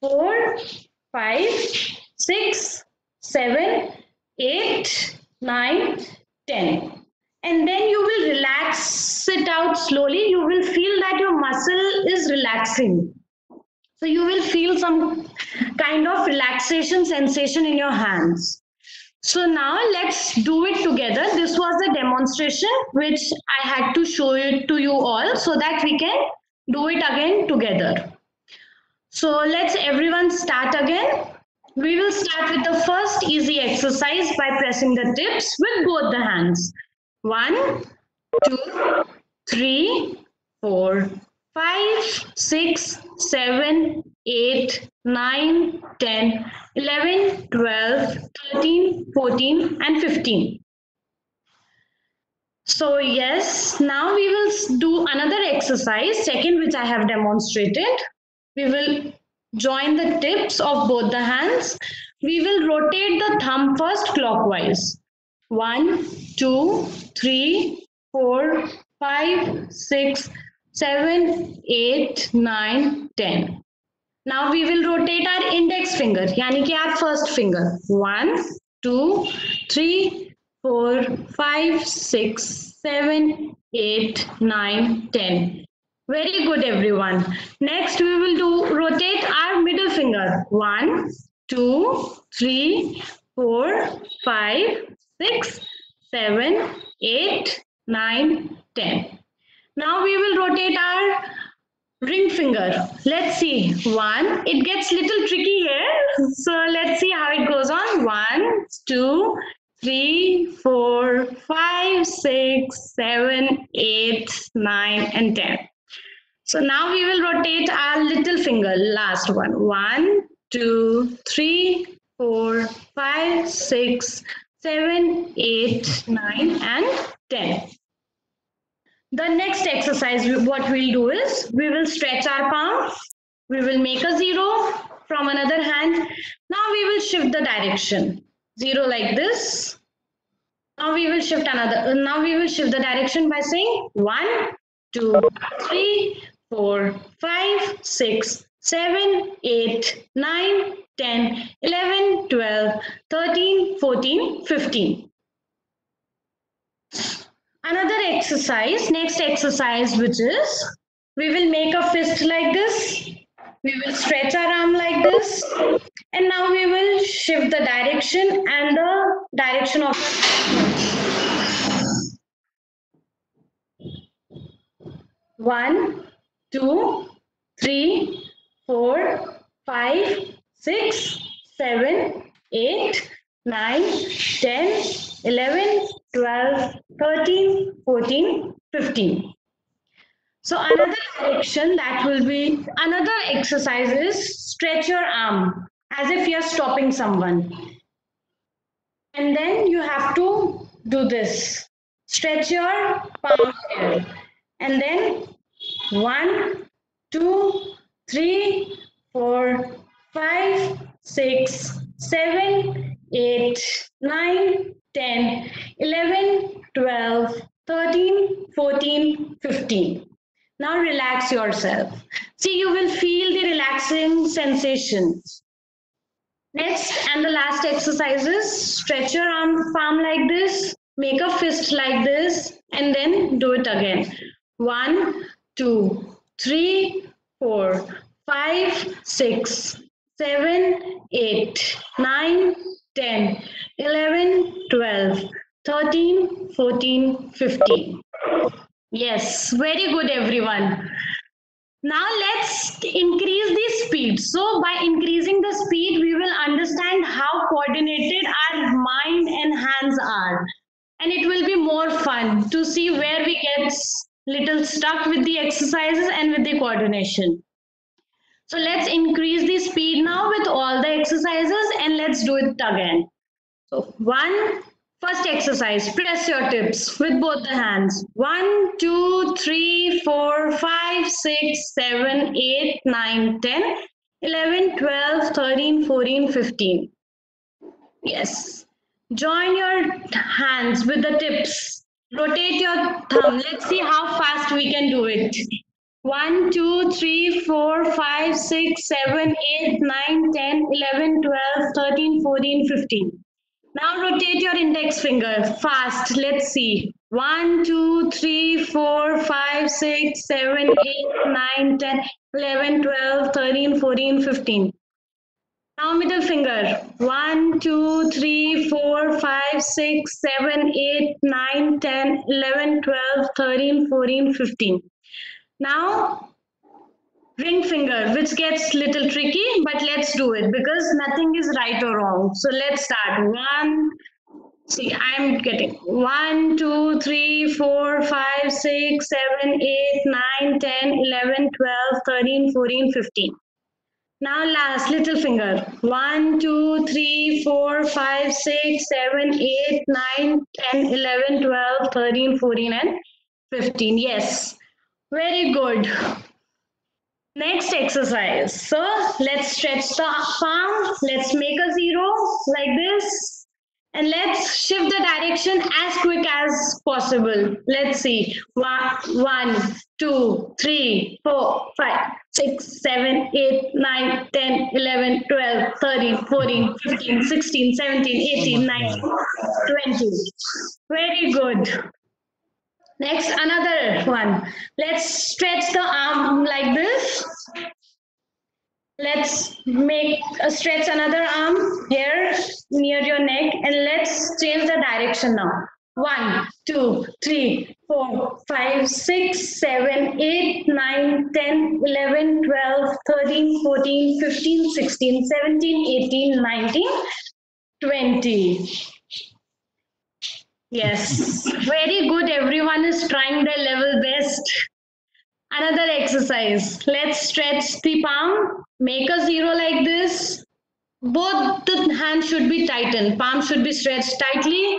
4, 5, 6, 7, 8, 9, 10. And then you will relax it out slowly. You will feel that your muscle is relaxing. So you will feel some kind of relaxation sensation in your hands. So now let's do it together. This was a demonstration which I had to show it to you all so that we can do it again together. So let's everyone start again. We will start with the first easy exercise by pressing the tips with both the hands. 1, 2, 3, 4, 5, 6, 7, 8, 9, 10, 11, 12, 13, 14 and 15. So yes, now we will do another exercise, second which I have demonstrated. We will join the tips of both the hands. We will rotate the thumb first clockwise. 1, 2, 3, 4, 5, 6, 7, 8, 9, 10. Now we will rotate our index finger, yani ki our first finger. 1, 2, 3, 4, 5, 6, 7, 8, 9, 10. Very good, everyone. Next, we will do rotate our middle finger. 1, 2, 3, 4, 5, 6, 7, 8, 9, 10. Now we will rotate our ring finger. Let's see. 1. It gets little tricky here. So let's see how it goes on. 1, 2, 3, 4, 5, 6, 7, 8, 9, and 10. So now we will rotate our little finger, last one. 1, 2, 3, 4, 5, 6, 7, 8, 9, and 10. The next exercise, what we'll do is, we will stretch our palm. We will make a 0 from another hand. Now we will shift the direction. 0 like this. Now we will shift the direction by saying 1, 2, 3, 4, 5, 6, 7, 8, 9, 10, 11, 12, 13, 14, 15. Another exercise, next exercise, which is, we will make a fist like this. We will stretch our arm like this. And now we will shift the direction and the direction of 1, 2, 3, 4, 5, 6, 7, 8, 9, 10, 11, 12, 13, 14, 15. So another direction that will be, another exercise is stretch your arm as if you're stopping someone. And then you have to do this. Stretch your palm here. And then 1, 2, 3, 4, 5, 6, 7, 8, 9, 10, 11, 12, 13, 14, 15. Now relax yourself. See, you will feel the relaxing sensation. Next and the last exercise is stretch your palm like this, make a fist like this, and then do it again. 1, 2, 3, 4, 5, 6, 7, 8, 9, 10, 11, 12, 13, 14, 15. Yes, very good, everyone. Now let's increase the speed. So by increasing the speed, we will understand how coordinated our mind and hands are. And it will be more fun to see where we get little stuck with the exercises and with the coordination. So let's increase the speed now with all the exercises and let's do it again. So first exercise, press your tips with both the hands. 1, 2, 3, 4, 5, 6, 7, 8, 9, 10, 11, 12, 13, 14, 15. Yes. Join your hands with the tips. Rotate your thumb. Let's see how fast we can do it. 1, 2, 3, 4, 5, 6, 7, 8, 9, 10, 11, 12, 13, 14, 15. Now rotate your index finger fast. Let's see. 1, 2, 3, 4, 5, 6, 7, 8, 9, 10, 11, 12, 13, 14, 15. Now middle finger. 1, 2, 3, 4, 5, 6, 7, 8, 9, 10, 11, 12, 13, 14, 15. Now ring finger, which gets little tricky, but let's do it because nothing is right or wrong. So let's start. One, see, I'm getting 1, 2, 3, 4, 5, 6, 7, 8, 9, 10, 11, 12, 13, 14, 15. Now last little finger. 1, 2, 3, 4, 5, 6, 7, 8, 9, 10, 11, 12, 13, 14 and 15. Yes. Very good. Next exercise. So let's stretch the palm. Let's make a zero like this. And let's shift the direction as quick as possible. Let's see. 1, 2, 3, 4, 5, 6, 7, 8, 9, 10, 11, 12, 13, 14, 15, 16, 17, 18, 19, 20. Very good. Next, another one. Let's stretch the arm like this. Let's stretch another arm here near your neck and let's change the direction now. 1, 2, 3, 4, 5, 6, 7, 8, 9, 10, 11, 12, 13, 14, 15, 16, 17, 18, 19, 20. Yes, very good. Everyone is trying their level best. Another exercise. Let's stretch the palm. Make a zero like this. Both the hands should be tightened. Palm should be stretched tightly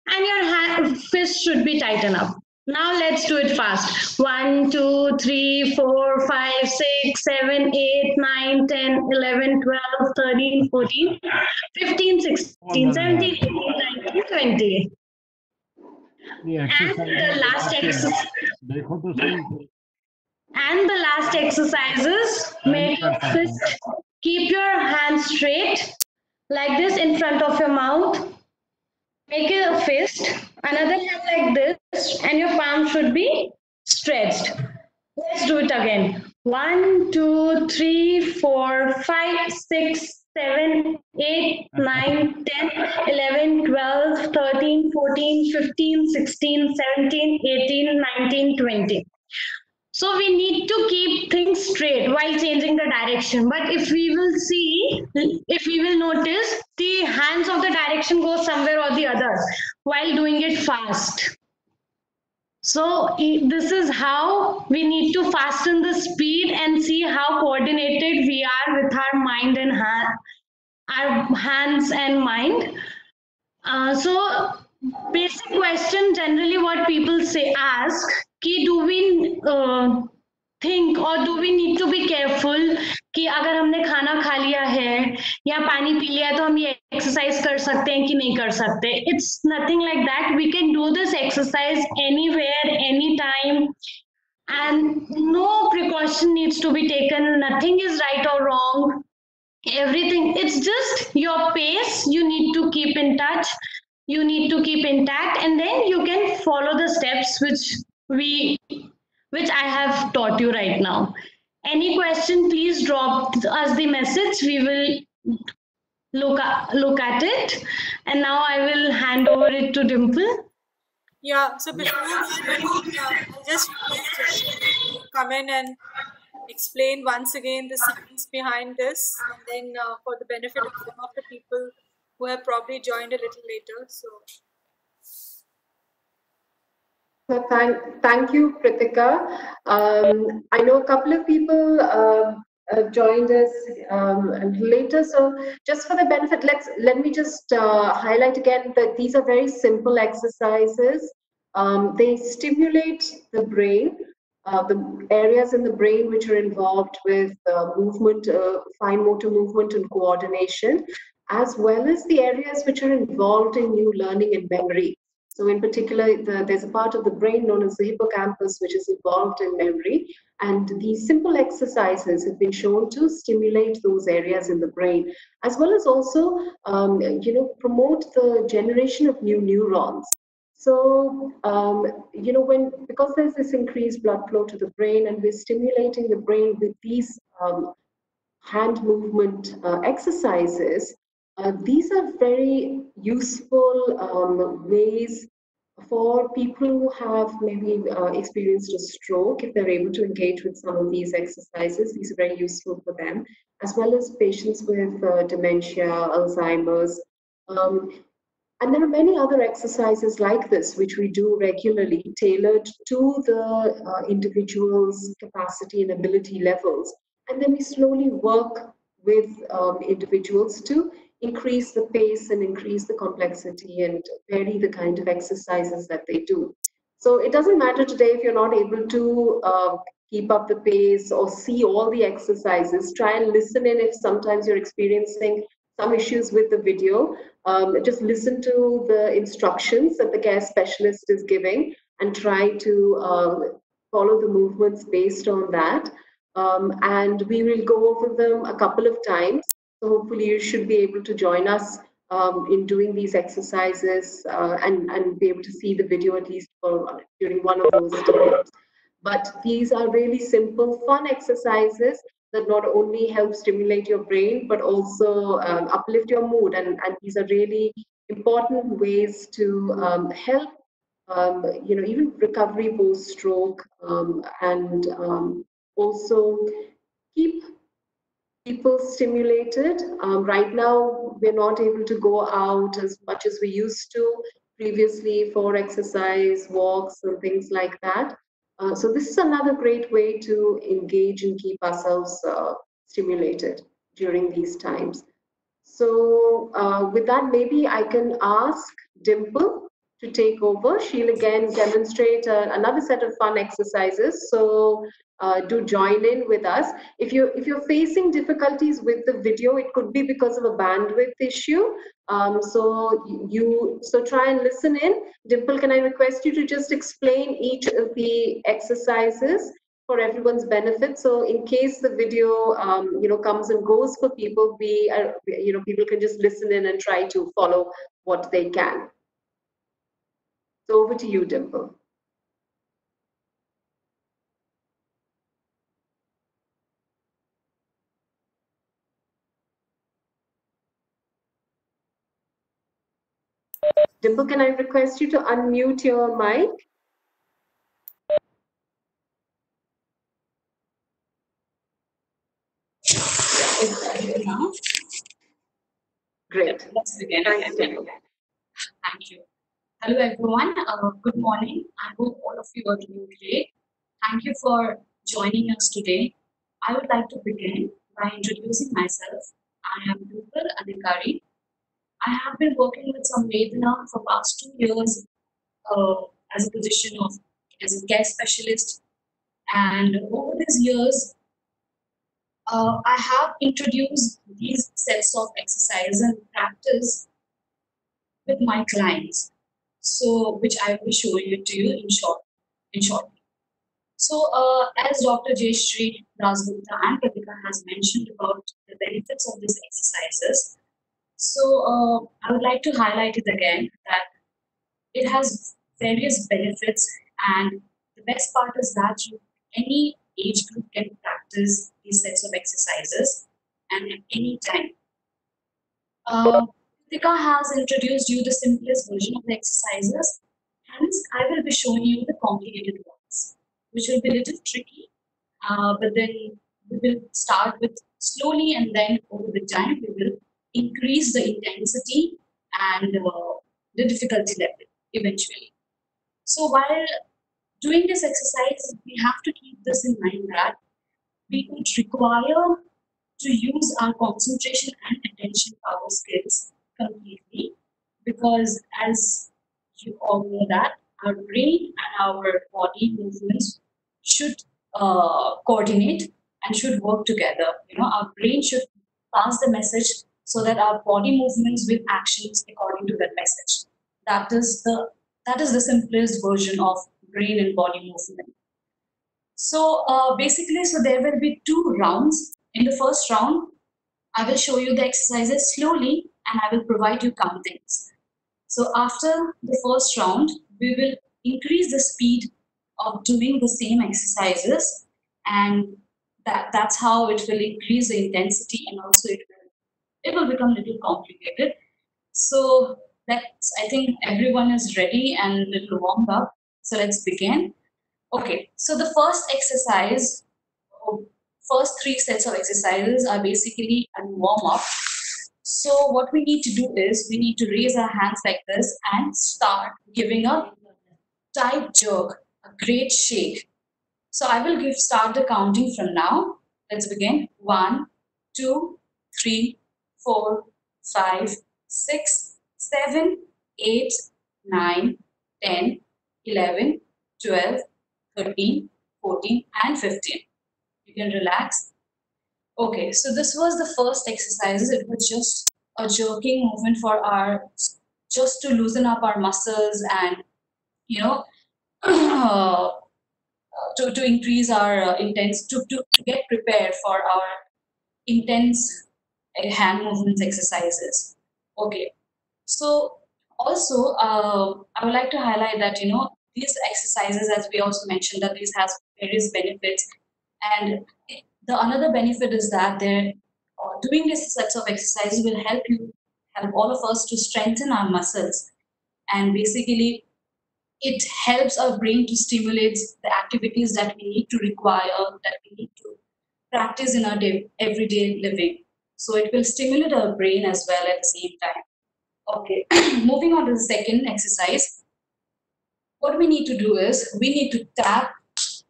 and your fist should be tightened up. Now let's do it fast. 1, 2, 3, 4, 5, 6, 7, 8, 9, 10, 11, 12, 13, 14, 15, 16, 17, 18, 19, 20. And the last exercise is make your fist, keep your hands straight like this in front of your mouth. Make it a fist, another hand like this, and your palm should be stretched. Let's do it again. 1, 2, 3, 4, 5, 6, 7, 8, 9, 10, 11, 12, 13, 14, 15, 16, 17, 18, 19, 20. So we need to keep things straight while changing the direction. But if we will notice, the hands of the direction go somewhere or the other while doing it fast. So this is how we need to fasten the speed and see how coordinated we are with our mind and our hands and mind. So basic question generally what people ask कि do we think or do we need to be careful कि अगर हमने खाना खा लिया है या पानी पी लिया तो हम ये एक्सरसाइज कर सकते हैं कि नहीं कर सकते. It's nothing like that. We can do this exercise anywhere, anytime, and no precaution needs to be taken. Nothing is right or wrong. Everything, it's just your pace. You need to keep in touch. You need to keep intact, and then you can follow the steps which I have taught you right now. Any question, please drop us the message. We will look at it. And now I will hand over it to Dimple. Yeah, so before I'll just come in and explain once again the science behind this, and then for the benefit of some of the people who have probably joined a little later. So thank you, Pritika. I know a couple of people joined us later, so just for the benefit, let me just highlight again that these are very simple exercises. They stimulate the brain, the areas in the brain which are involved with movement, fine motor movement and coordination, as well as the areas which are involved in new learning and memory. So in particular, there's a part of the brain known as the hippocampus, which is involved in memory. And these simple exercises have been shown to stimulate those areas in the brain, as well as also, promote the generation of new neurons. So, because there's this increased blood flow to the brain and we're stimulating the brain with these hand movement exercises, these are very useful ways for people who have maybe experienced a stroke. If they're able to engage with some of these exercises, these are very useful for them, as well as patients with dementia, Alzheimer's. And there are many other exercises like this, which we do regularly, tailored to the individual's capacity and ability levels. And then we slowly work with individuals to increase the pace and increase the complexity and vary the kind of exercises that they do. So it doesn't matter today if you're not able to keep up the pace or see all the exercises. Try and listen in if sometimes you're experiencing some issues with the video. Just listen to the instructions that the care specialist is giving and try to follow the movements based on that. And we will go over them a couple of times. So hopefully you should be able to join us in doing these exercises and be able to see the video at least during one of those times. But these are really simple, fun exercises that not only help stimulate your brain, but also uplift your mood. And these are really important ways to help, even recovery post-stroke, and also keep people stimulated. Right now, we're not able to go out as much as we used to previously for exercise, walks, and things like that. So this is another great way to engage and keep ourselves stimulated during these times. So with that, maybe I can ask Dimple to take over. She'll again demonstrate another set of fun exercises. So do join in with us. If you're facing difficulties with the video, it could be because of a bandwidth issue. So try and listen in. Dimple, can I request you to just explain each of the exercises for everyone's benefit? So in case the video comes and goes for people, people can just listen in and try to follow what they can. So over to you, Dimple. Dimple, can I request you to unmute your mic? Now, Great. let's begin. Thanks, Dimple. Thank you. Hello, everyone. Good morning. I hope all of you are doing great. Thank you for joining us today. I would like to begin by introducing myself. I am Dimple Adhikari. I have been working with Samvedna for past 2 years as a position of as a care specialist, and over these years, I have introduced these sets of exercise and practice with my clients. So, which I will show you to you in short. In short. So, as Dr. Jayashree, Dasgupta, and Pritika has mentioned about the benefits of these exercises, so I would like to highlight it again that it has various benefits, and the best part is that any age group can practice these sets of exercises and at any time. Pritika has introduced you the simplest version of the exercises, hence I will be showing you the complicated ones, which will be a little tricky, but then we will start with slowly and then over the time we will increase the intensity and the difficulty level eventually. So while doing this exercise, we have to keep this in mind that we would require to use our concentration and attention power skills completely, because as you all know that our brain and our body movements should coordinate and should work together. Our brain should pass the message so that our body movements with actions according to that message. That is the That is the simplest version of brain and body movement. So basically, so there will be 2 rounds. In the first round, I will show you the exercises slowly and I will provide you countings. So after the first round, we will increase the speed of doing the same exercises, and that's how it will increase the intensity, and also it will become a little complicated. So let's, I think everyone is ready and a little warmed up. So let's begin. Okay, so the first exercise, first 3 sets of exercises are basically a warm up. So what we need to do is we need to raise our hands like this and start giving a tight jerk, a great shake. So I will start the counting from now. Let's begin. 1, 2, 3, 4, 5, 6, 7, 8, 9, 10, 11, 12, 13, 14, and 15. You can relax. Okay, so this was the first exercises. It was just a jerking movement for just to loosen up our muscles and, you know, to increase our to get prepared for our intense hand movements exercises. Okay, so also I would like to highlight that, these exercises, as we also mentioned, that these has various benefits, and the another benefit is that they're doing these sets of exercises will help all of us to strengthen our muscles, and basically it helps our brain to stimulate the activities that we need to require, that we need to practice in our everyday living. So it will stimulate our brain as well at the same time. Okay, moving on to the second exercise. What we need to do is we need to tap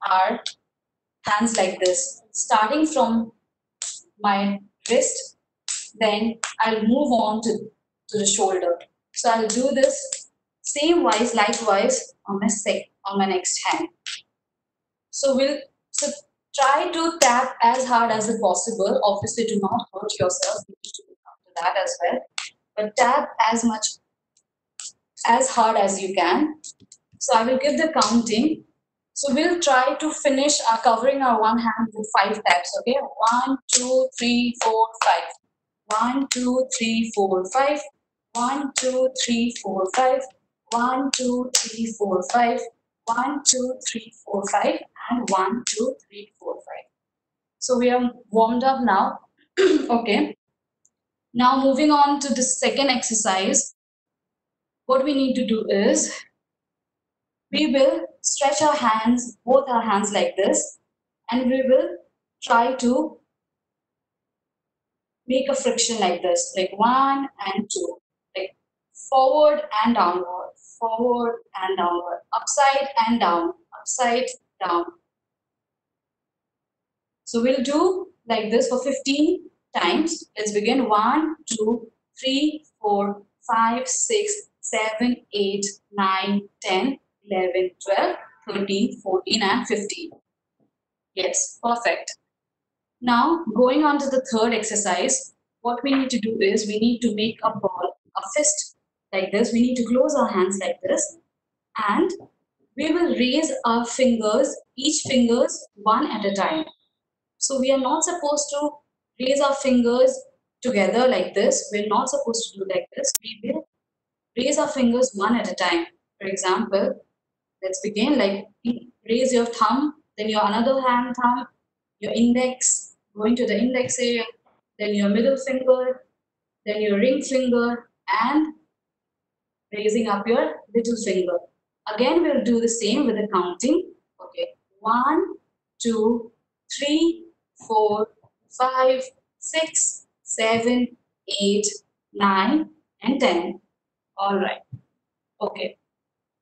our hands like this, starting from my wrist, then I'll move on to the shoulder. So I'll do this same wise, likewise on my next hand. So try to tap as hard as possible. Obviously, do not hurt yourself. You need to look after that as well. But tap as hard as you can. So I will give the counting. So we'll try to finish covering our one hand with 5 taps. Okay, 1, 2, 3, 4, 5. 1, 2, 3, 4, 5. 1, 2, 3, 4, 5. 1, 2, 3, 4, 5. 1, 2, 3, 4, 5. And 1, 2, 3, 4, 5. So we are warmed up now. Okay. Now moving on to the second exercise. What we need to do is we will stretch our hands, both our hands like this, and we will try to make a friction like this, like 1 and 2, like forward and downward, upside and down, upside down. So we'll do like this for 15 times. Let's begin. 1, 2, 3, 4, 5, 6, 7, 8, 9, 10, 11, 12, 13, 14, and 15. Yes, perfect. Now, going on to the third exercise, what we need to do is we need to make a ball, a fist like this. We need to close our hands like this, and we will raise our fingers, each fingers one at a time. So we are not supposed to raise our fingers together like this. We're not supposed to do like this. We will raise our fingers one at a time. For example, let's begin like raise your thumb, then your another hand thumb, your index, going to the index area, then your middle finger, then your ring finger, and raising up your little finger. Again, we'll do the same with the counting. Okay, 1, 2, 3, 4, 5, 6, 7, 8, 9, and 10. All right. Okay.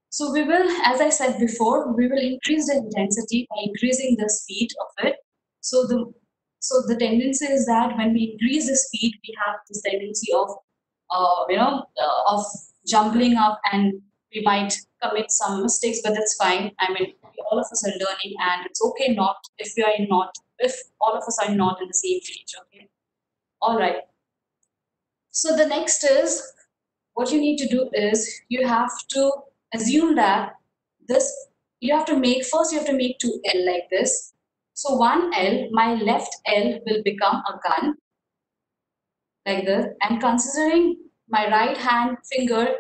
So we will, as I said before, we will increase the intensity by increasing the speed of it. So the tendency is that when we increase the speed, we have this tendency of, of jumbling up, and we might commit some mistakes, but that's fine. I mean, all of us are learning, and it's okay if all of us are not in the same page. Okay. All right. So the next is, what you need to do is you have to assume that this, you have to make two L like this. So one L, my left L will become a gun like this. I'm considering my right hand finger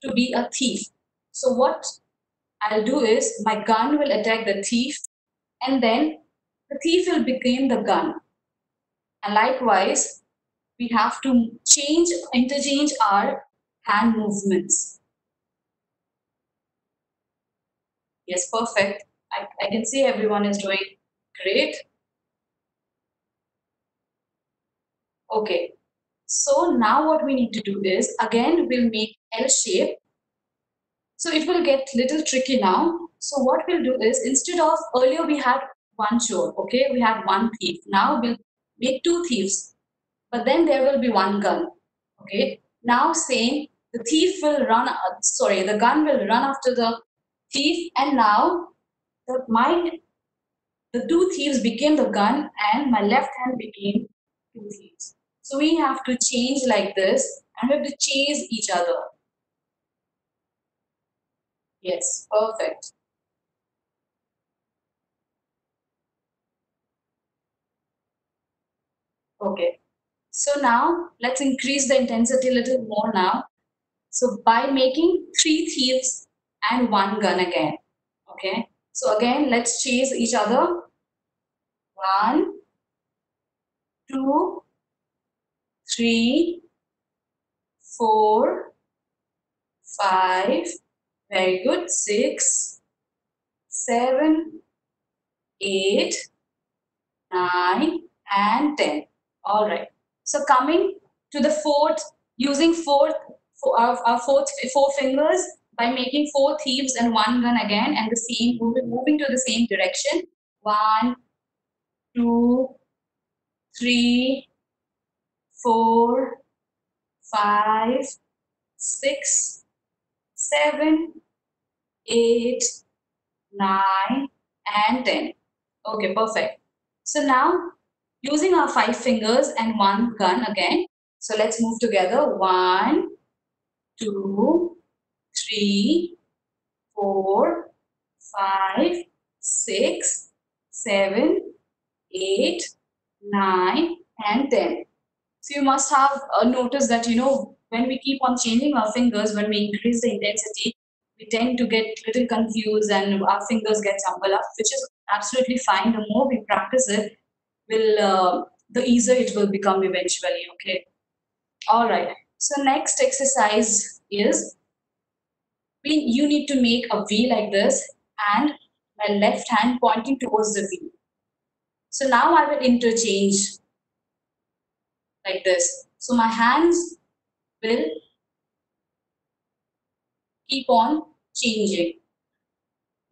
to be a thief. So what I'll do is my gun will attack the thief, and then the thief will become the gun. And likewise, we have to interchange our hand movements. Yes, perfect. I can see everyone is doing great. Okay, so now what we need to do is, again, we'll make L shape. So it will get little tricky now. So what we'll do is, instead of, earlier we had one chore, okay, we had one thief. Now we'll make two thieves, but then there will be one gun, okay. Now same, the thief will run, the gun will run after the thief, and now the two thieves became the gun, and my left hand became two thieves. So we have to change like this, and we have to chase each other. Yes, perfect. Okay. So now let's increase the intensity a little more now. So by making three thieves and one gun again. Okay. So again, let's chase each other. 1, 2, 3, 4, 5. Very good. 6, 7, 8, 9, and 10. All right. So coming to the fourth, using four fingers by making 4 thieves and 1 gun again, and the same, moving to the same direction. 1, 2, 3, 4, 5, 6, 7, 8, 9, and 10. Okay, perfect. So now, using our 5 fingers and 1 gun again. So let's move together. 1, 2, 3, 4, 5, 6, 7, 8, 9, and 10. So you must have noticed that, when we keep on changing our fingers, when we increase the intensity, we tend to get a little confused and our fingers get jumbled up, which is absolutely fine. The more we practice it, the easier it will become eventually, okay? All right. So next exercise is, you need to make a V like this, and my left hand pointing towards the V. So now I will interchange like this. So my hands will keep on changing.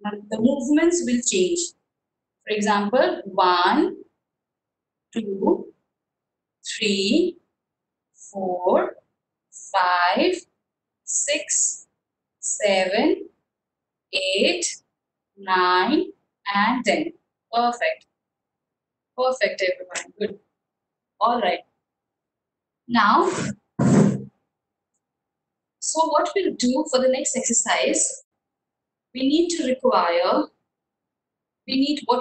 The movements will change. For example, 1, 2, 3, 4, 5, 6, 7, 8, 9, and 10. Perfect. Perfect, everyone. Good. All right. Now, so what we'll do for the next exercise, what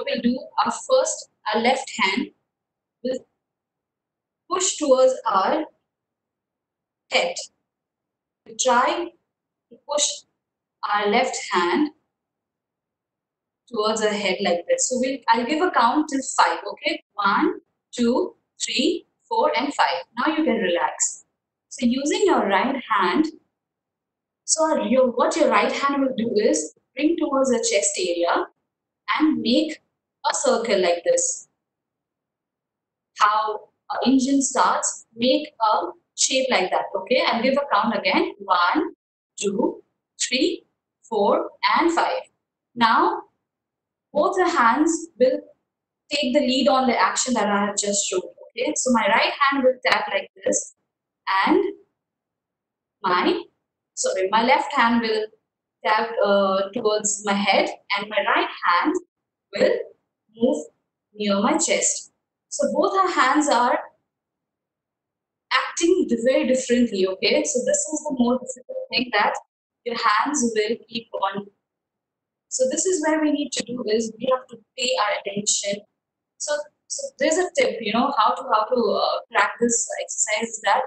we'll do, our left hand will push towards our head. We try to push our left hand towards our head like this. So I'll give a count till 5, okay? 1, 2, 3, 4, and 5. Now you can relax. So using your right hand, what your right hand will do is bring towards the chest area and make a circle like this. How an engine starts, make a shape like that, okay? I'll give a count again. 1, 2, 3, 4, and 5. Now, both the hands will take the lead on the action that I have just showed, okay? So my right hand will tap like this, and my left hand will tap towards my head, and my right hand will move near my chest. So both our hands are acting very differently, okay? So this is the more difficult thing, that your hands will keep on. So this is where we need to do is we have to pay our attention. So there's a tip, how to crack this exercise is that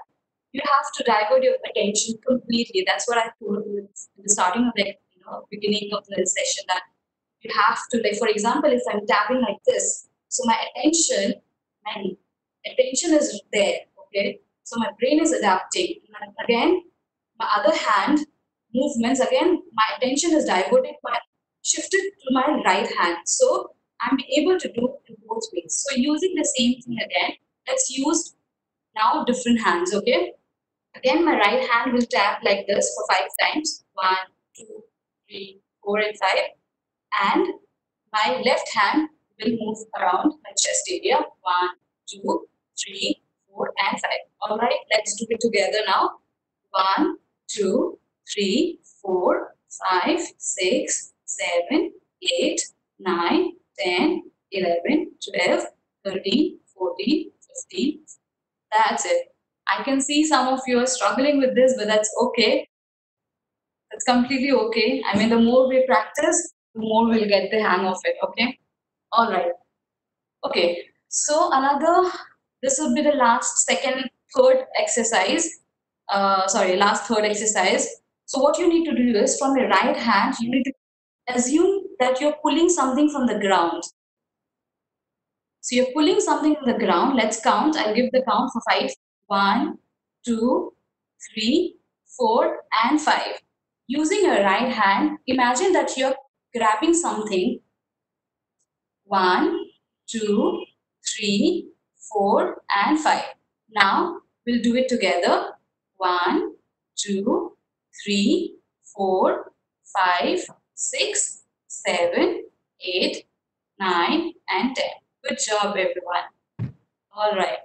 you have to divert your attention completely. That's what I told you in the starting of the beginning of the session, that you have to, like, for example, if I'm tapping like this, so my attention is there, okay? So my brain is adapting. And again, my other hand movements, again, my attention is diverted, shifted to my right hand. So I'm able to do it in both ways. So using the same thing again, let's use now different hands, okay? Again, my right hand will tap like this for 5 times. 1, 2, 3, 4, and 5. And my left hand will move around my chest area. 1, 2, 3, 4, and 5. All right, let's do it together now. 1, 2, 3, 4, 5, 6, 7, 8, 9, 10, 11, 12, 13, 14, 15. That's it. I can see some of you are struggling with this, but that's okay. That's completely okay. I mean, the more we practice, the more we'll get the hang of it, okay? All right. Okay, so this would be the third exercise. Last third exercise. So what you need to do is from your right hand, you need to assume that you're pulling something from the ground. So you're pulling something from the ground. Let's count. I'll give the count for 5. 1, 2, 3, 4, and 5. Using your right hand, imagine that you're grabbing something. 1, 2, 3, 4, and 5. Now we'll do it together. 1, 2, 3, 4, 5, 6, 7, 8, 9, and 10. Good job, everyone. All right.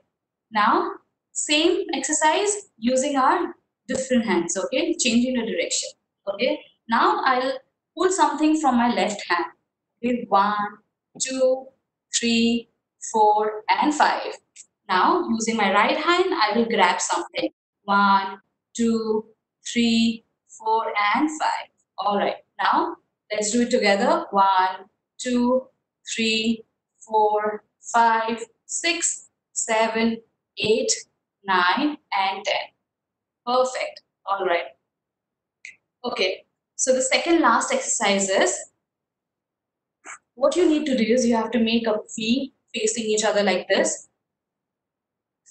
Now, same exercise using our different hands, okay? Changing the direction, okay? Now, I'll pull something from my left hand. Okay, 1, 2, 3, 4, and 5. Now, using my right hand, I will grab something. 1, 2, 3, 4, and 5. All right. Now, let's do it together. 1, 2, 3, 4, 5, 6, 7, 8, 9, and 10. Perfect. All right. Okay. So the second last exercise is, what you need to do is you have to make a V facing each other like this.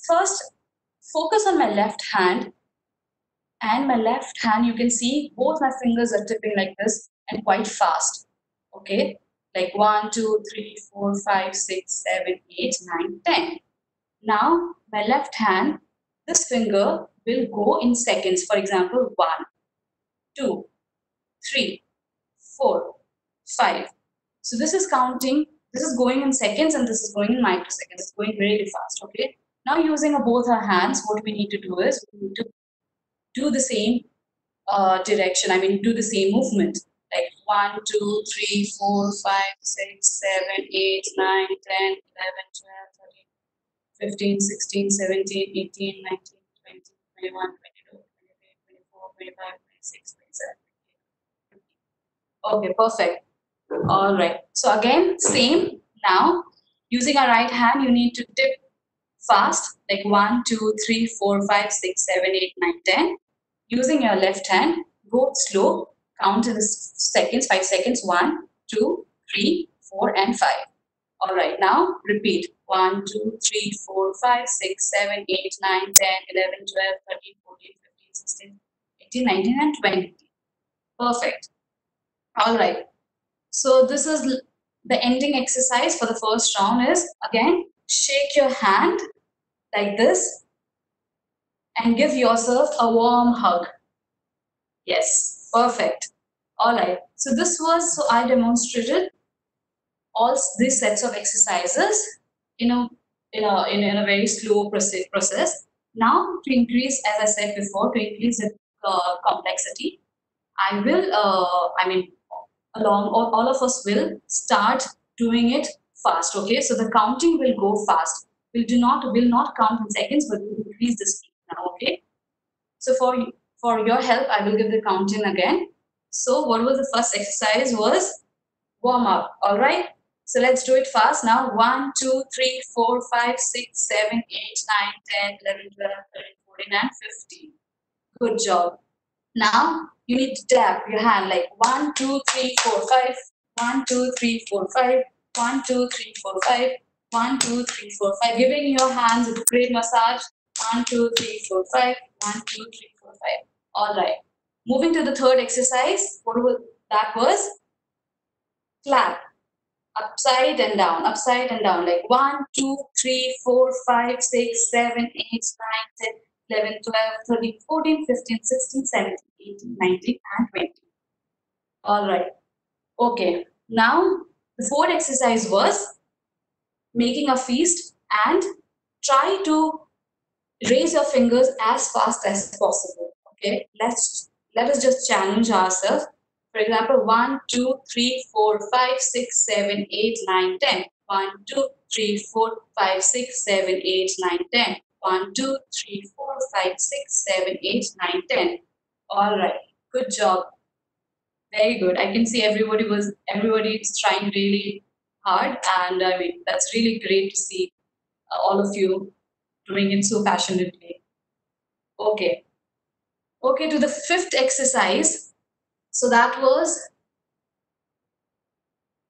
First, focus on my left hand. And my left hand, you can see both my fingers are tipping like this and quite fast. Okay. Like 1, 2, 3, 4, 5, 6, 7, 8, 9, 10. Now, my left hand, this finger will go in seconds. For example, 1, 2, 3, 4, 5. So this is counting, this is going in seconds and this is going in microseconds. It's going really fast, okay? Now using both our hands, what we need to do is we need to do the same direction. I mean, do the same movement. Like 1, 2, 3, 4, 5, 6, 7, 8, 9, 10, 11, 12, 13, 15, 16, 17, 18, 19, 20, 21, 22, 23, 24, 25, 26, 27. Okay, perfect. All right. So again, same. Now, using our right hand, you need to tip fast, like 1, 2, 3, 4, 5, 6, 7, 8, 9, 10. Using your left hand, go slow. Count in the seconds, 5 seconds. 1, 2, 3, 4, and 5. All right. Now, repeat. 1, 2, 3, 4, 5, 6, 7, 8, 9, 10, 11, 12, 13, 14, 15, 16, 18, 19, and 20. Perfect. All right. So this is the ending exercise for the first round is, again, shake your hand like this and give yourself a warm hug. Yes, perfect. All right. So I demonstrated all these sets of exercises in a very slow process. Now, to increase, as I said before, to increase the complexity, all of us will start doing it fast, okay? So the counting will go fast. Will not count in seconds, but we'll increase the speed now, okay? So for your help, I will give the count in again. So what was the first exercise was warm up. All right. So let's do it fast now. 1, 2, 3, 4, 5, 6, 7, 8, 9, 10, 11, 12, 13, 14, and 15. Good job. Now you need to tap your hand like 1, 2, 3, 4, 5. 1, 2, 3, 4, 5. 1, 2, 3, 4, 5. 1, 2, 3, 4, 5. Giving your hands a great massage. 1, 2, 3, 4, 5. 1, 2, 3, 4, 5. All right. Moving to the third exercise. That was clap. Upside and down, like 1, 2, 3, 4, 5, 6, 7, 8, 9, 10, 11, 12, 13, 14, 15, 16, 17, 18, 19, and 20. All right. Okay. Now, the fourth exercise was making a feast and try to raise your fingers as fast as possible. Okay. Let us just challenge ourselves. For example, 1, 2, 3, 4, 5, 6, 7, 8, 9, 10. 1, 2, 3, 4, 5, 6, 7, 8, 9, 10. 1, 2, 3, 4, 5, 6, 7, 8, 9, 10. All right. Good job. Very good. I can see everybody is trying really hard, and I mean that's really great to see all of you doing it so passionately. Okay. Okay, to the fifth exercise. So that was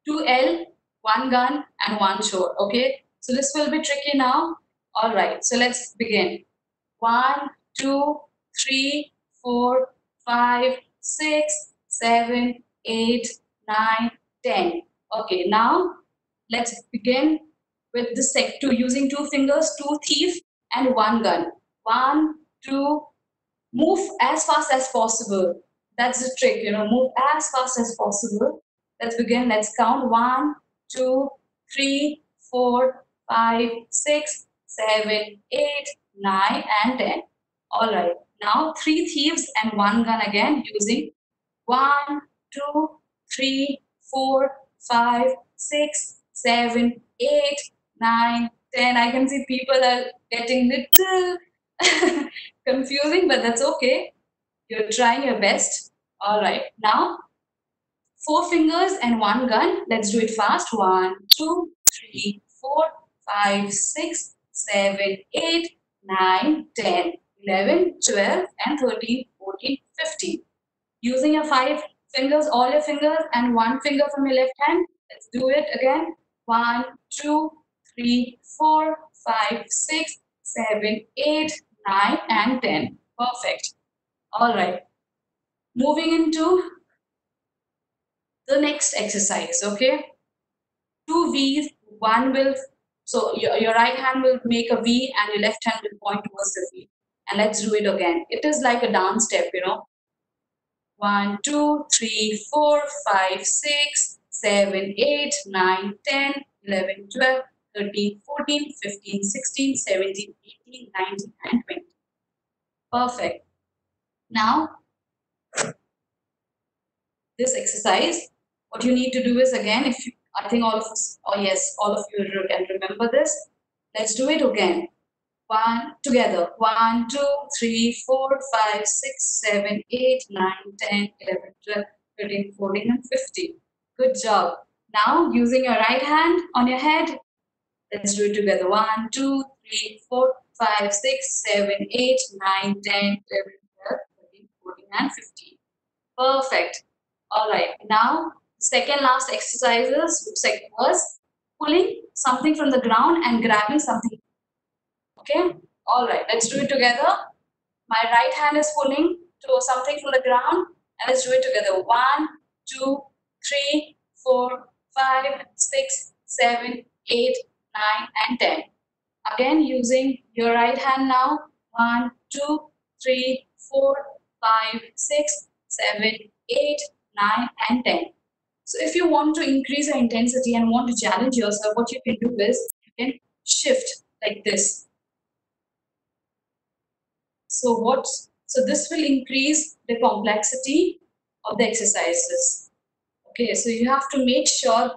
2L, one gun, and one shot. Okay, so this will be tricky now. All right, so let's begin. 1, 2, 3, 4, 5, 6, 7, 8, 9, 10. Okay, now let's begin with the using two fingers, two thief, and one gun. 1, 2, move as fast as possible. That's the trick, move as fast as possible. Let's begin. Let's count 1, 2, 3, 4, 5, 6, 7, 8, 9, and 10. All right. Now, three thieves and one gun again using 1, 2, 3, 4, 5, 6, 7, 8, 9, 10. I can see people are getting little confusing, but that's okay. You're trying your best. All right. Now, 4 fingers and one gun. Let's do it fast. 1, 2, 3, 4, 5, 6, 7, 8, 9, 10, 11, 12, and 13, 14, 15. Using your 5 fingers, all your fingers, and 1 finger from your left hand. Let's do it again. 1, 2, 3, 4, 5, 6, 7, 8, 9, and 10. Perfect. All right. Moving into the next exercise, okay? 2 V's, one will, so your right hand will make a V and your left hand will point towards the V. And let's do it again. It is like a dance step, 1, 2, 3, 4, 5, 6, 7, 8, 9, 10, 11, 12, 13, 14, 15, 16, 17, 18, 19, and 20. Perfect. Now, this exercise, what you need to do is again, I think all of us, oh yes, all of you can remember this. Let's do it again. Together. 1, 2, 3, 4, 5, 6, 7, 8, 9, 10, 11, 12, 13, 14, and 15. Good job. Now, using your right hand on your head, let's do it together. 1, 2, 3, 4, 5, 6, 7, 8, 9, 10, 11, 12, 13, 14, and 15. Perfect. All right. Now, second last exercises was pulling something from the ground and grabbing something. Okay. All right. Let's do it together. My right hand is pulling to something from the ground, and let's do it together. 1, 2, 3, 4, 5, 6, 7, 8, 9, and 10. Again, using your right hand now. 1, 2, 3, 4, 5, 6, 7, 8, 9, and 10. So if you want to increase your intensity and want to challenge yourself, what you can do is you can shift like this. So this will increase the complexity of the exercises. Okay, so you have to make sure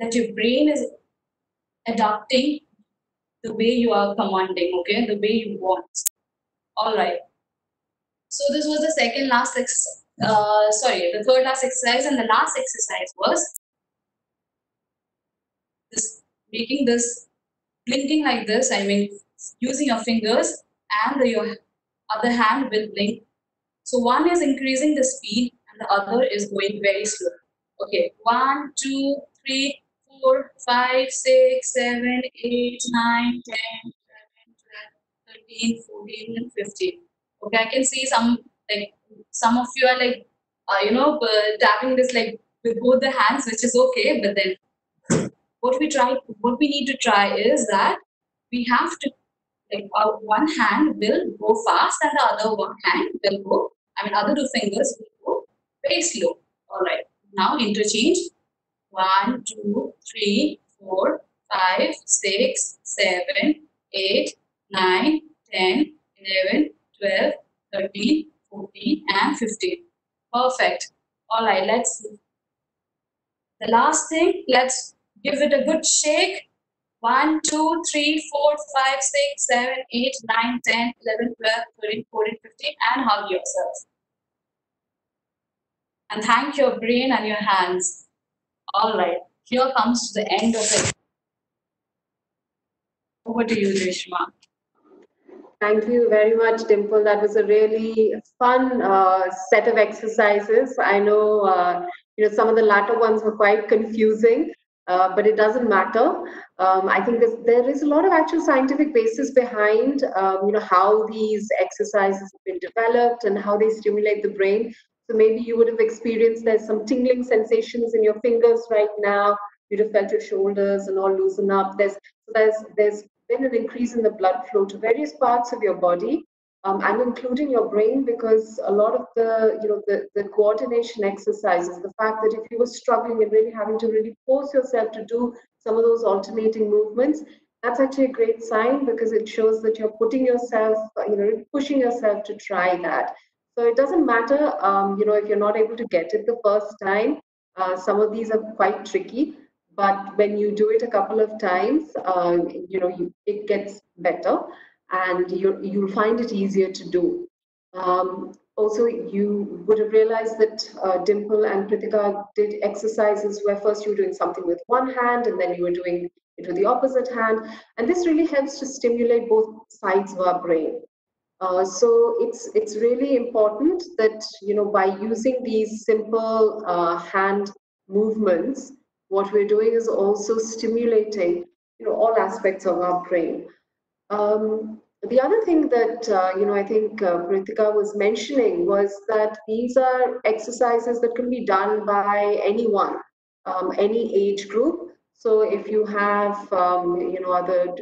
that your brain is adapting the way you are commanding, okay, the way you want. All right. So this was the the third last exercise, and the last exercise was this, making this blinking like this. I mean, using your fingers and your other hand will blink. So one is increasing the speed and the other is going very slow. Okay, 1, 2, 3, 4, 5, 6, 7, 8, 9, 10, 11, 12, 13, 14, and 15. Okay, I can see some of you are like, tapping this like with both the hands, which is okay. But then what we need to try is that we have to, like, one hand will go fast and the other one hand will go, other two fingers will go very slow. All right. Now interchange. 1, 2, 3, 4, 5, 6, 7, 8, 9, 10, 11, 12, 13, 14, and 15. Perfect. All right. The last thing, let's give it a good shake. 1, 2, 3, 4, 5, 6, 7, 8, 9, 10, 11, 12, 13, 14, 15, and hug yourself. And thank your brain and your hands. All right, here comes to the end of it. Over to you, Rishma. Thank you very much, Dimple. That was a really fun set of exercises. I know, some of the latter ones were quite confusing, but it doesn't matter. I think there is a lot of actual scientific basis behind, how these exercises have been developed and how they stimulate the brain. So maybe you would have experienced there's some tingling sensations in your fingers right now. You'd have felt your shoulders and all loosen up. There's been an increase in the blood flow to various parts of your body. I'm including your brain because a lot of the coordination exercises, the fact that if you were struggling and really having to really force yourself to do some of those alternating movements, that's actually a great sign because it shows that you're putting yourself, pushing yourself to try that. So it doesn't matter, if you're not able to get it the first time. Some of these are quite tricky, but when you do it a couple of times, it gets better, and you'll find it easier to do. Also, you would have realized that Dimple and Pritika did exercises where first you were doing something with one hand and then you were doing it with the opposite hand, and this really helps to stimulate both sides of our brain. So it's really important that by using these simple hand movements, what we're doing is also stimulating all aspects of our brain. The other thing that I think Pritika was mentioning was that these are exercises that can be done by anyone, any age group. So if you have other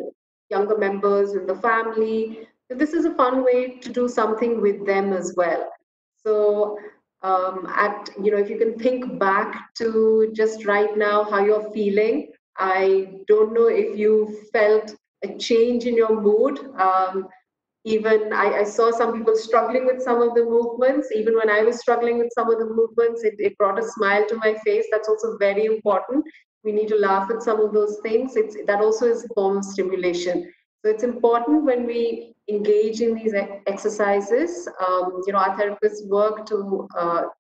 younger members in the family, this is a fun way to do something with them as well. So if you can think back to just right now how you're feeling, I don't know if you felt a change in your mood. Even I saw some people struggling with some of the movements. Even when I was struggling with some of the movements, it brought a smile to my face. That's also very important. We need to laugh at some of those things. That also is a form of stimulation. So it's important when we engage in these exercises. Our therapists work to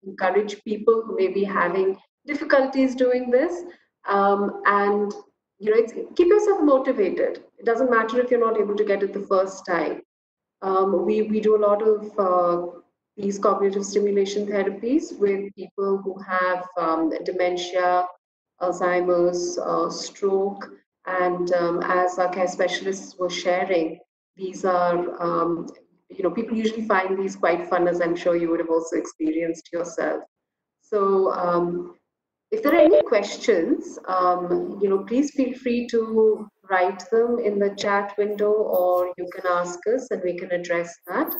encourage people who may be having difficulties doing this, and keep yourself motivated. It doesn't matter if you're not able to get it the first time. We do a lot of these cognitive stimulation therapies with people who have dementia, Alzheimer's, stroke, and as our care specialists were sharing, these are, people usually find these quite fun, as I'm sure you would have also experienced yourself. So if there are any questions, please feel free to write them in the chat window, or you can ask us and we can address that.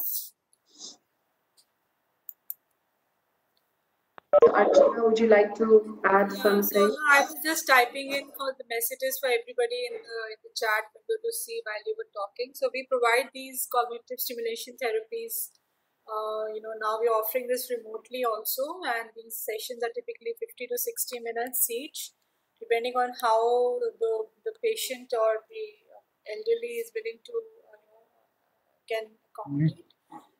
So Archana, would you like to add something? So I was just typing in for the messages for everybody in the chat window to see while you were talking. So we provide these cognitive stimulation therapies. Now we're offering this remotely also, and these sessions are typically 50 to 60 minutes each, depending on how the patient or the elderly is willing to can accommodate.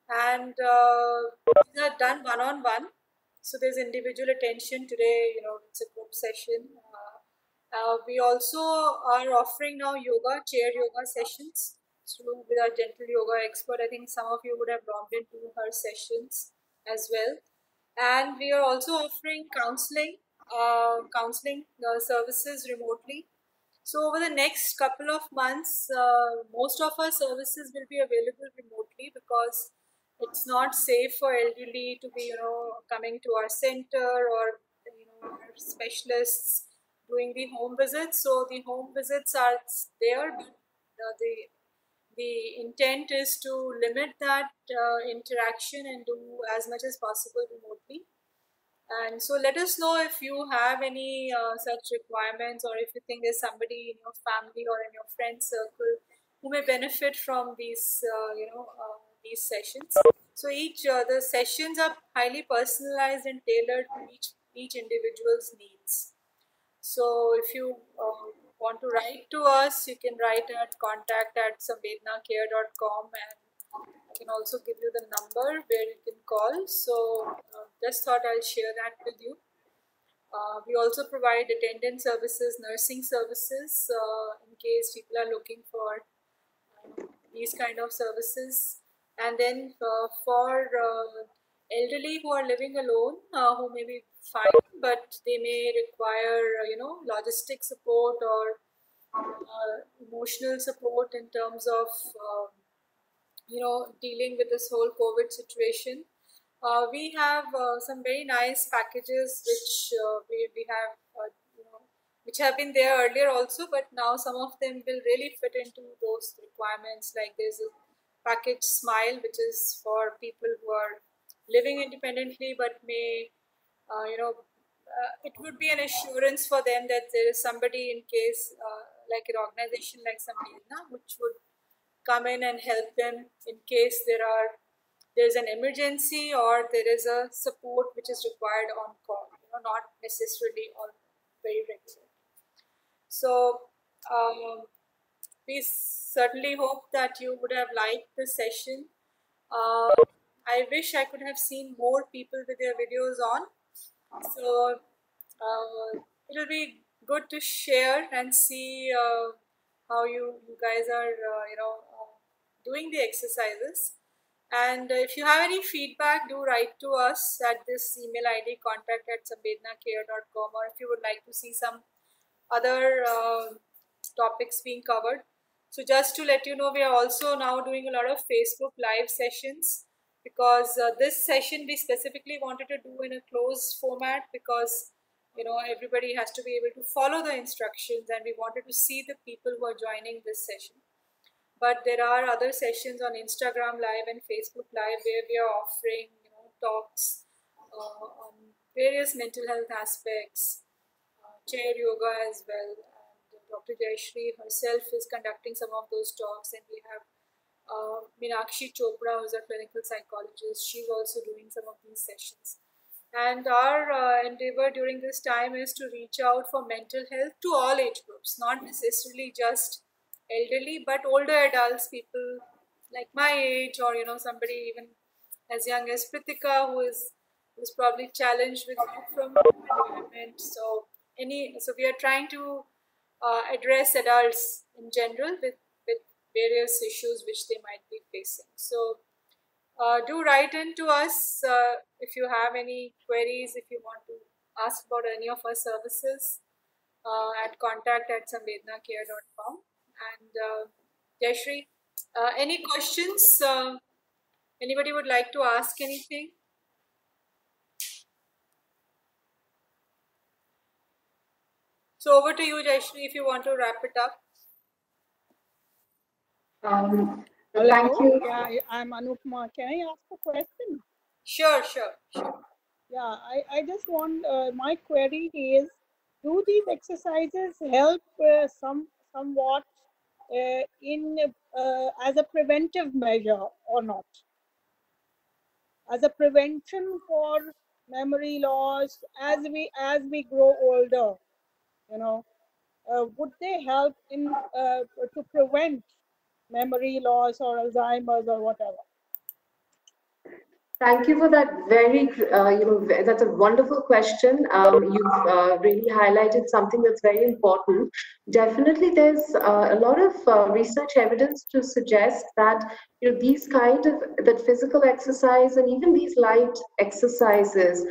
and these are done one-on-one. So there's individual attention today. It's a group session. We also are offering now yoga, chair yoga sessions. So with our gentle yoga expert, I think some of you would have logged into her sessions as well. And we are also offering counseling services remotely. So over the next couple of months, most of our services will be available remotely because it's not safe for elderly to be, coming to our center or, our specialists doing the home visits. So the home visits are there, but the intent is to limit that interaction and do as much as possible remotely. And so let us know if you have any such requirements, or if you think there's somebody in your family or in your friend circle who may benefit from these sessions. So the sessions are highly personalized and tailored to each individual's needs. So if you want to write to us, you can write at contact@samvednacare.com, and I can also give you the number where you can call. So just thought I'll share that with you. We also provide attendant services, nursing services, in case people are looking for these kind of services. And then for elderly who are living alone, who may be fine, but they may require, logistic support or emotional support in terms of dealing with this whole COVID situation. We have some very nice packages which we have, which have been there earlier also, but now some of them will really fit into those requirements. Like there's a package Smile, which is for people who are living independently but may, it would be an assurance for them that there is somebody in case, like an organization like Samvedna, which would come in and help them in case there's an emergency or there is a support which is required on call, not necessarily on very regular. So we certainly hope that you would have liked the session. I wish I could have seen more people with their videos on. So it'll be good to share and see how you guys are, doing the exercises. And if you have any feedback, do write to us at this email ID, contact@samvednacare.com, or if you would like to see some other topics being covered. So just to let you know, we are also now doing a lot of Facebook live sessions, because this session we specifically wanted to do in a closed format, because everybody has to be able to follow the instructions, and we wanted to see the people who are joining this session. But there are other sessions on Instagram Live and Facebook Live where we are offering talks on various mental health aspects, chair yoga as well. And Dr. Jayashree herself is conducting some of those talks, and we have Meenakshi Chopra, who's a clinical psychologist. She's also doing some of these sessions. And our endeavor during this time is to reach out for mental health to all age groups, not necessarily just elderly, but older adults, people like my age, or somebody even as young as Pritika, who's probably challenged with work from home environment. So we are trying to address adults in general with various issues which they might be facing. So do write in to us if you have any queries, if you want to ask about any of our services, at contact@samvednacare.com. And Jayashree, any questions? Anybody would like to ask anything? So over to you, Jayashree, if you want to wrap it up. Thank you. Yeah, I'm Anupma. Can I ask a question? Sure. Yeah, I just want, my query is, do these exercises help somewhat in as a preventive measure or not? As a prevention for memory loss as we grow older, would they help in to prevent memory loss or Alzheimer's or whatever? Thank you for that very, that's a wonderful question. You've really highlighted something that's very important. Definitely, there's a lot of research evidence to suggest that these kind of that physical exercise and even these light exercises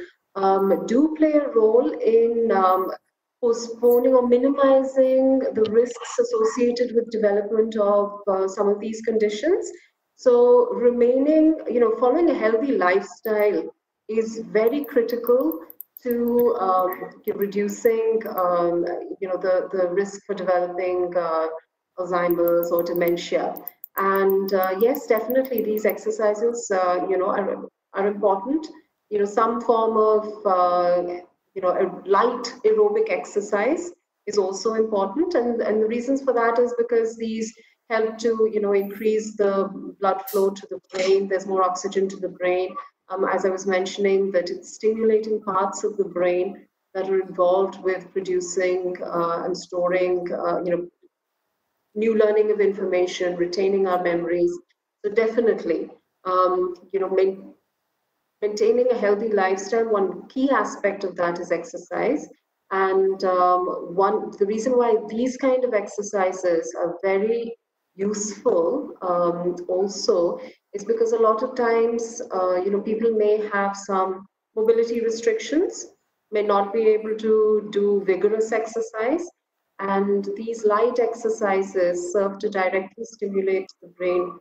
do play a role in postponing or minimizing the risks associated with development of some of these conditions. So remaining, following a healthy lifestyle is very critical to reducing, the risk for developing Alzheimer's or dementia. And yes, definitely these exercises, are important. Some form of, a light aerobic exercise is also important. And the reasons for that is because these help to increase the blood flow to the brain. There's more oxygen to the brain. As I was mentioning, that it's stimulating parts of the brain that are involved with producing and storing new learning of information, retaining our memories. So definitely, maintaining a healthy lifestyle, one key aspect of that is exercise. And the reason why these kind of exercises are very useful also is because a lot of times, people may have some mobility restrictions, may not be able to do vigorous exercise. And these light exercises serve to directly stimulate the brain,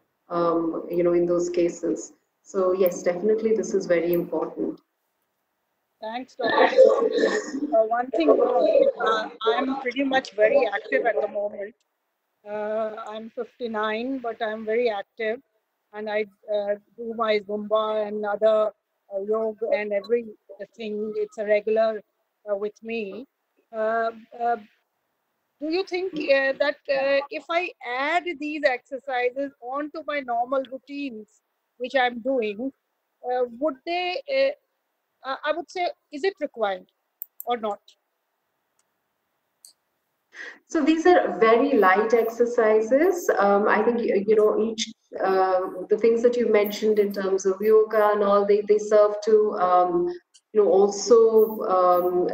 in those cases. So yes, definitely this is very important. Thanks, Dr. One thing, I'm pretty much very active at the moment. I'm 59, but I'm very active, and I do my Zumba and other yoga and everything. It's a regular with me. Do you think that if I add these exercises onto my normal routines, which I'm doing, would they, I would say, is it required or not? So these are very light exercises. I think, each, the things that you mentioned in terms of yoga and all, they serve to, also,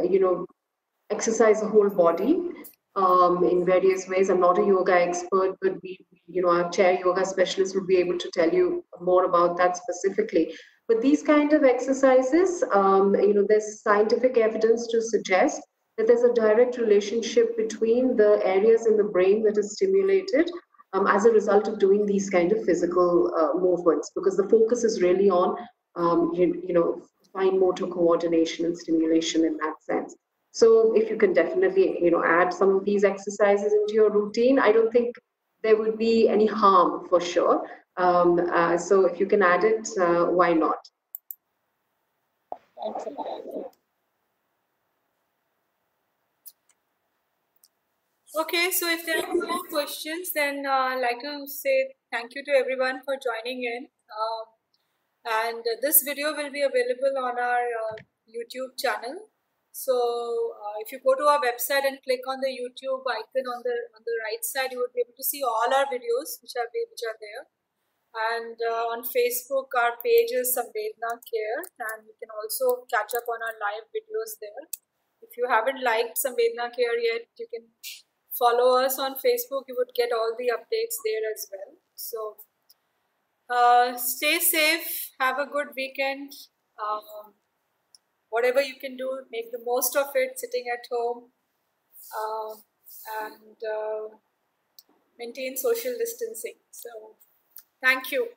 exercise the whole body in various ways. I'm not a yoga expert, but our chair yoga specialist would be able to tell you more about that specifically. But these kind of exercises, there's scientific evidence to suggest that there's a direct relationship between the areas in the brain that is stimulated as a result of doing these kind of physical movements, because the focus is really on, fine motor coordination and stimulation in that sense. So if you can definitely, add some of these exercises into your routine, I don't think there would be any harm for sure. So if you can add it, why not? Thanks a lot. Okay, so if there are no more questions, then I'd like to say thank you to everyone for joining in. And this video will be available on our YouTube channel. So if you go to our website and click on the YouTube icon on the right side, you will be able to see all our videos which are there. And on Facebook, our page is Samvedna Care, and you can also catch up on our live videos there. If you haven't liked Samvedna Care yet, you can follow us on Facebook. You would get all the updates there as well. So stay safe, have a good weekend. Whatever you can do, make the most of it sitting at home, and maintain social distancing. So thank you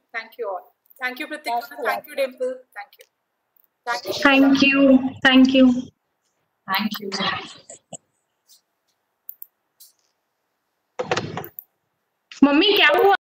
all. Thank you, Pritika. Thank you, Dimple. Thank you. Thank you. Thank you. Thank you. Mummy क्या हुआ?